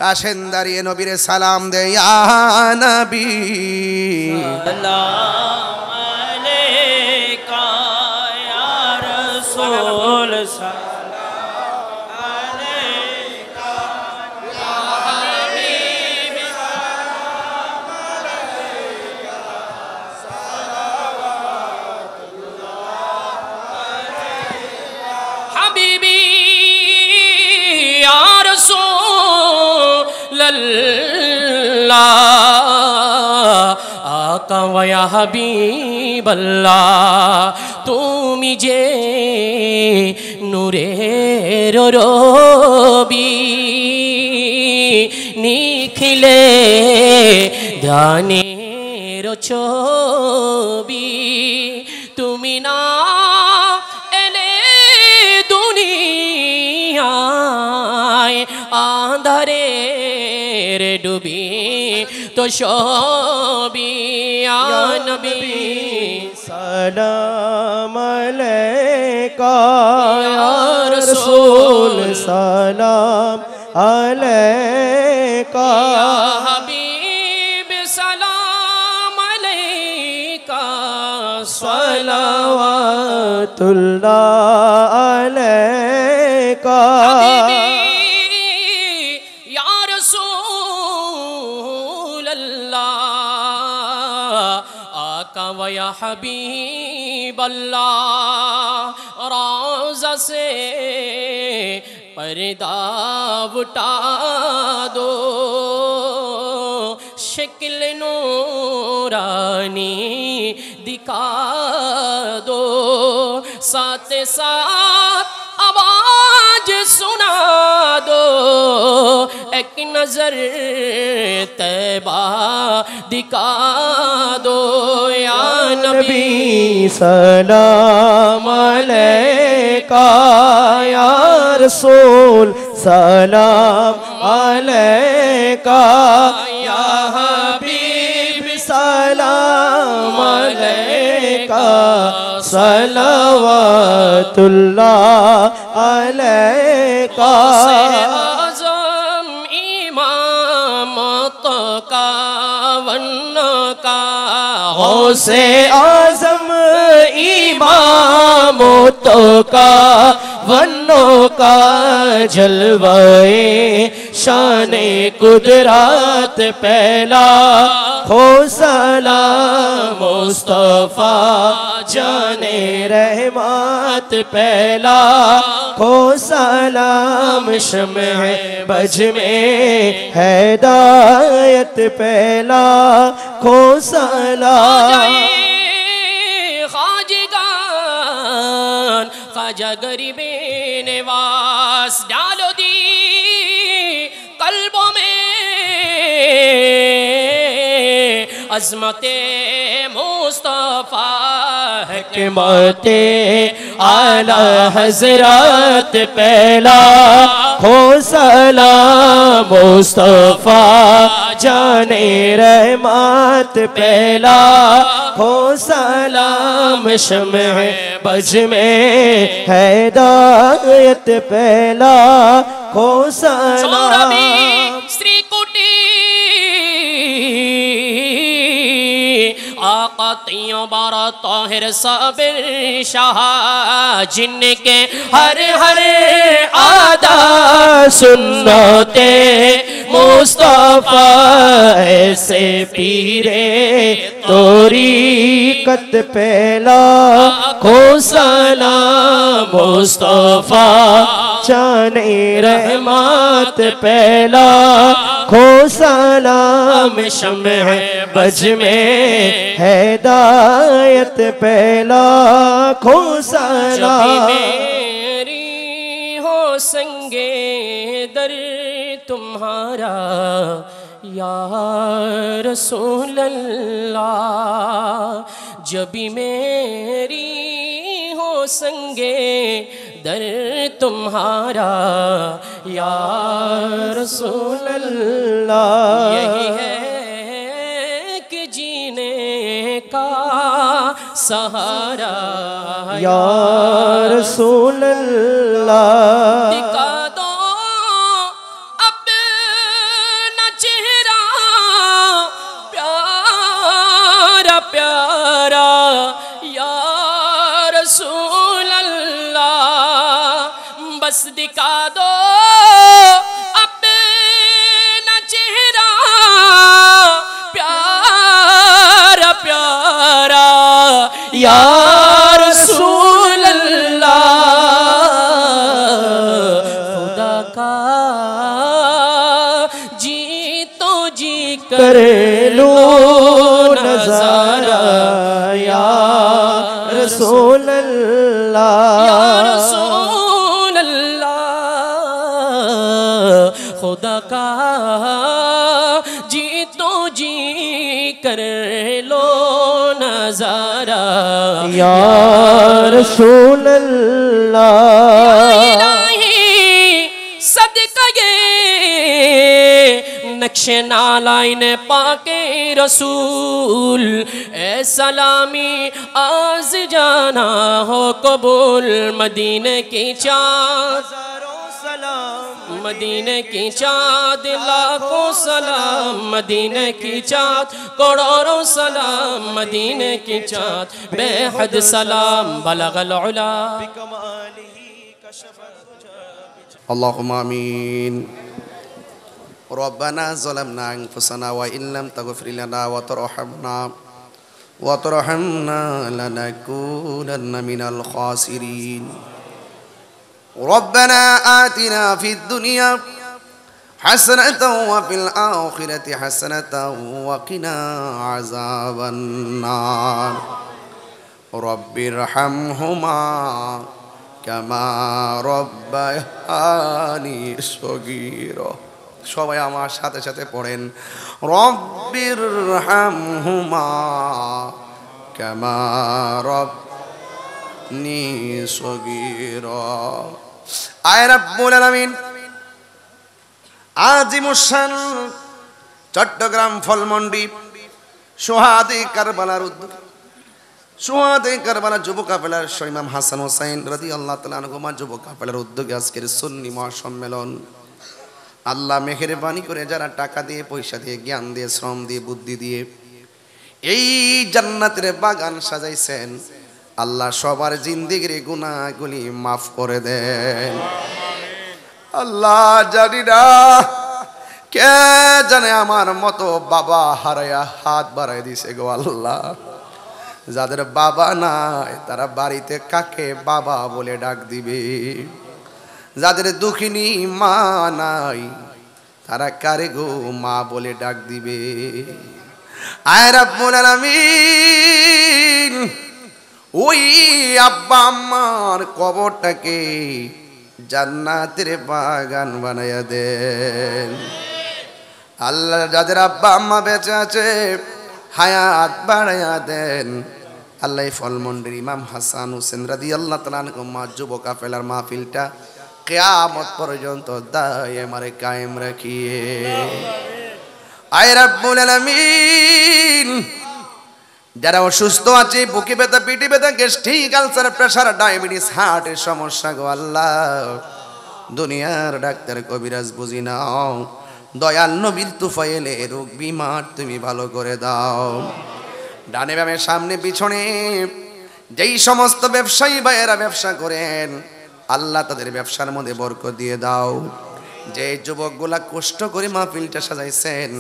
আসেন দাঁড়িয়ে নবীরে সালাম দে ইয়া নবী সালাম আলাইকা ইয়া রাসূল आका वया हबीब अल्लाह तुमी जे नूरेर रबी निखिले ध्यानेर छबि तुमी ना एले दुनियाय आंधारे डूबी तो शोबी या नबी सलाम अलैका या रसूल सलाम अलैका या हबीब सलाम अलैका सलावतुल्लाह अलैका या हबीब अल्लाह रोज़ा से पर्दा उठा दो शक्ल नूरानी दिखा दो साथ साथ आवाज सुना दो एक नजर तैबा दिखा दो या नबी सलाम अलैका या रसूल सलाम अलैका या हबीब सलाम अलैका सलावतुल्लाह अलैका से आज़म इमामतों का वन्नों का जलवाए शाने कुदरत पहला हो सलाम मुस्तफ़ा जाने रहमत पहला हो सलाम शम्ह बज में हिदायत पहला हो सलाम खाजगान खाजा गरीबे निवास डालो दी कल्बों में अज़मते मुस्तफ़ा हिकमते आला हज़रत पहला हो सलाम मुस्तफ़ा जाने रहमत पहला हो सलाम शम्ह बज में हिदायत पहला हो सलाम श्री कुटी आका तैय्यबा ताहिर साबिर शाह जिनके हर हर आदा सुन्नते मुस्तफ़ा ऐसे पीरे तोरीकत पहला खो सलाम मुस्तफ़ा जाने रहमत पहला खो सलाम शम्ह बज में हिदायत पहला खो सलाम मेरी हो संगे दर तुम्हारा या रसूल अल्लाह जब भी मेरी हो संगे दर तुम्हारा या रसूल अल्लाह यही है कि जीने का सहारा या रसूल अल्लाह दिखा दो अब दिखा दो अपना चेहरा प्यारा प्यारा या रसूल अल्लाह खुदा का जी तो जी कर लो नजारा या रसूल अल्लाह या रसूल अल्लाह खुदा का जी तो जी कर लो नजारा या रसूल अल्लाह सदका ये नक्शे नालाइन पाके रसूल ए सलामी आज जाना हो कबूल मदीने की चाँद मदीने की चाँद लाखों सलाम मदीने की चाँद करोड़ों सलाम मदीने की चाँद बेहद सलाम बलगल उला اللهم آمين ربنا ظلمنا أنفسنا وإن لم تغفر لنا وترحمنا لنكونن من الخاسرين ربنا آتنا في الدنيا حسنة وفي الآخرة حسنة وقنا عذاب النار رب ارحمهما كما ربياني صغيرا সবাই আমার সাথে সাথে পড়েন রব্বির হামহুমা কামা রব্বানি সগীরা আয় রব্বুল আলামিন আজিমুসান চট্টগ্রাম ফলমন্ডি সোহাদে কারবালার উদ্যোগ সোহাদে কারবালা যুব কাফেলার ইমাম হাসান হোসেন রাদিয়াল্লাহু তাআলা আনহুমা যুব কাফেলার উদ্যোগে আজকের সুন্নি মহাসম্মেলন আল্লাহ মেহেরবানি করে যারা টাকা দিয়ে পয়সা দিয়ে জ্ঞান দিয়ে শ্রম দিয়ে বুদ্ধি দিয়ে এই জান্নাতের বাগান সাজাইছেন আল্লাহ সবার জিন্দেগির গুনাহগুলি মাফ করে দেন আল্লাহ জানি না কে জানে আমার মতো বাবা হারায়া হাত বাড়াই দিছে গো আল্লাহ যাদের বাবা নাই তারা বাড়িতে কাকে বাবা বলে ডাক দিবে যাদের দুঃখিনী মা নাই তারা কারে গো মা বলে ডাক দিবে আয় রব্বুল আলামিন ওই আব্বা আম্মার কবরটাকে জান্নাতের বাগান বানায়া দেন আল্লাহ যাদের আব্বা আম্মা বেঁচে আছে হায়াত বাড়ায়া দেন আল্লাহ ফলমন্ডির ইমাম হাসান হোসেন রাদিয়াল্লাহু তাআলা আনহুমা যুব কাফেলার মাহফিলটা কিয়ামত পর্যন্ত দায়েমারে কায়েম রাখিয়ে আয় রব্বুল আলামিন যারা অসুস্থ আছে বুকে ব্যথা পিঠে ব্যথা গ্যাস্ট্রিক আলসার প্রেসার ডায়াবেটিস হার্টের সমস্যা গো আল্লাহ দুনিয়ার ডাক্তার কবিরাজ বুঝি নাও দয়াল নবীর তুফাইলে রোগ বিমার তুমি ভালো করে দাও ডানে বামে সামনে পিছনে যেই সমস্ত ব্যবসায়ী ভাইয়েরা ব্যবসা করেন আল্লাহ তাদের ব্যবসার মধ্যে বরকত দিয়ে দাও যে যুবকগুলা কষ্ট করে মাহফিলটা সাজাইছেন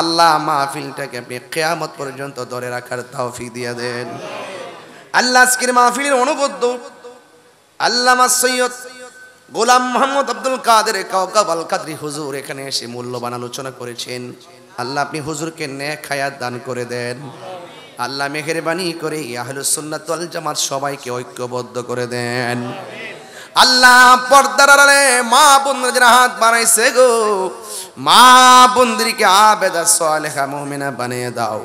আল্লাহ মাহফিলটাকে আপনি কিয়ামত পর্যন্ত ধরে রাখার তৌফিক দিয়ে দেন আল্লাহ আজকের মাহফিলের অনুবদ্ধ আল্লামা সৈয়দ গোলাম মোহাম্মদ আব্দুল কাদের কাওকাব আল কাদরি হুজুর এখানে এসে মূল্যবান আলোচনা করেছেন আল্লাহ আপনি হুজুরকে নেক হায়াত দান করে দেন আল্লাহ মেহেরবানি করে আহলুস সুন্নাত ওয়াল জামাত সবাইকে ঐক্যবদ্ধ করে দেন আল্লাহ পর্দার আড়ালে মা বোনরা যারা হাত বাড়াইছে গো মা বোনদেরকে আবেদা সালেহা মুমিনা বানিয়ে দাও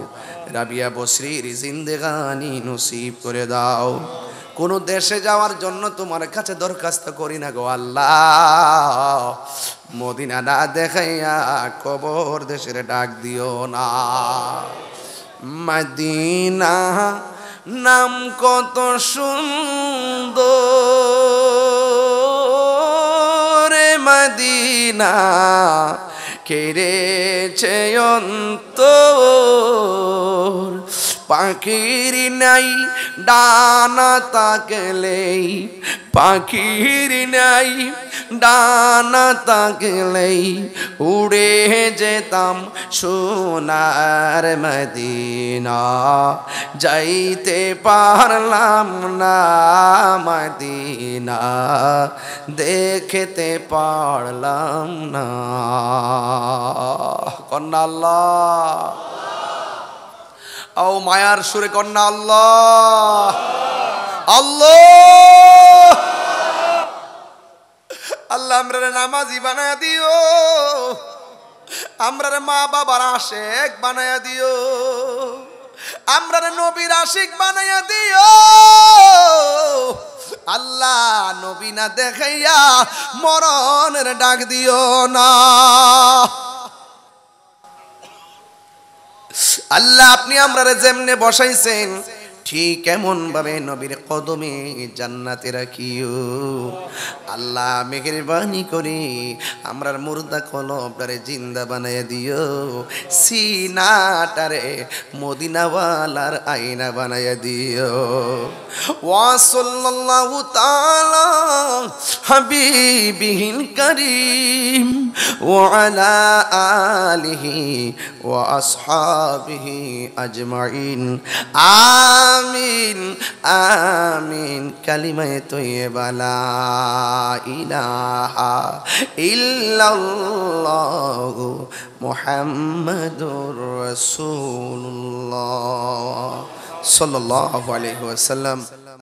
রাবিয়া বসরির জিন্দেগানি নসিব করে দাও কোন দেশে যাওয়ার জন্য তোমার কাছে দরখাস্ত করি না গো আল্লাহ মদিনা না দেখাইয়া কবর দেশের ডাক দিও না মদিনা নাম কত সুন্দর মদিনা কেড়েছে অন্তর পাখির নাই ডানা থাকলেই, পাখির নাই ডানা থাকলেই উড়ে যেতাম সোনার মদিনা, যাইতে পারলাম না মদিনা, দেখতে পারলাম না। কন্যা আল্লাহ, ও মায়ার সুরে কন্যা আল্লাহ, আল্লাহ আল্লাহ আমরারে নামাজি বানায়া দিও, আমরারে মা বাবার আশিক বানায়া দিও, আমরারে নবীর আশিক বানায়া দিও। আল্লাহ নবী না দেখাইয়া মরণের ডাক দিও না। আল্লাহ আপনি আমরারে যেমনে বসাইছেন ঠিক এমন ভাবে নবীর কদমে জান্নাতে রাখিও। আল্লাহ মেহেরবানি করে আমরার মুর্দা কলবটারে জিন্দা বানাইয়া দিও, সিনাটারে মদিনাওয়ালার আয়না বানাইয়া দিও। ওয়া সাল্লাল্লাহু তাআলা হাবিবিহিল কারীম ওয়া আলা আলিহি ওয়া আসহাবিহি আজমাইন। আমিন আমিন। কালিমায়ে তয়্যিবা লা ইলাহা ইল্লাল্লাহু মুহাম্মাদুর রাসূলুল্লাহ সাল্লাল্লাহু আলাইহি ওয়াসাল্লাম।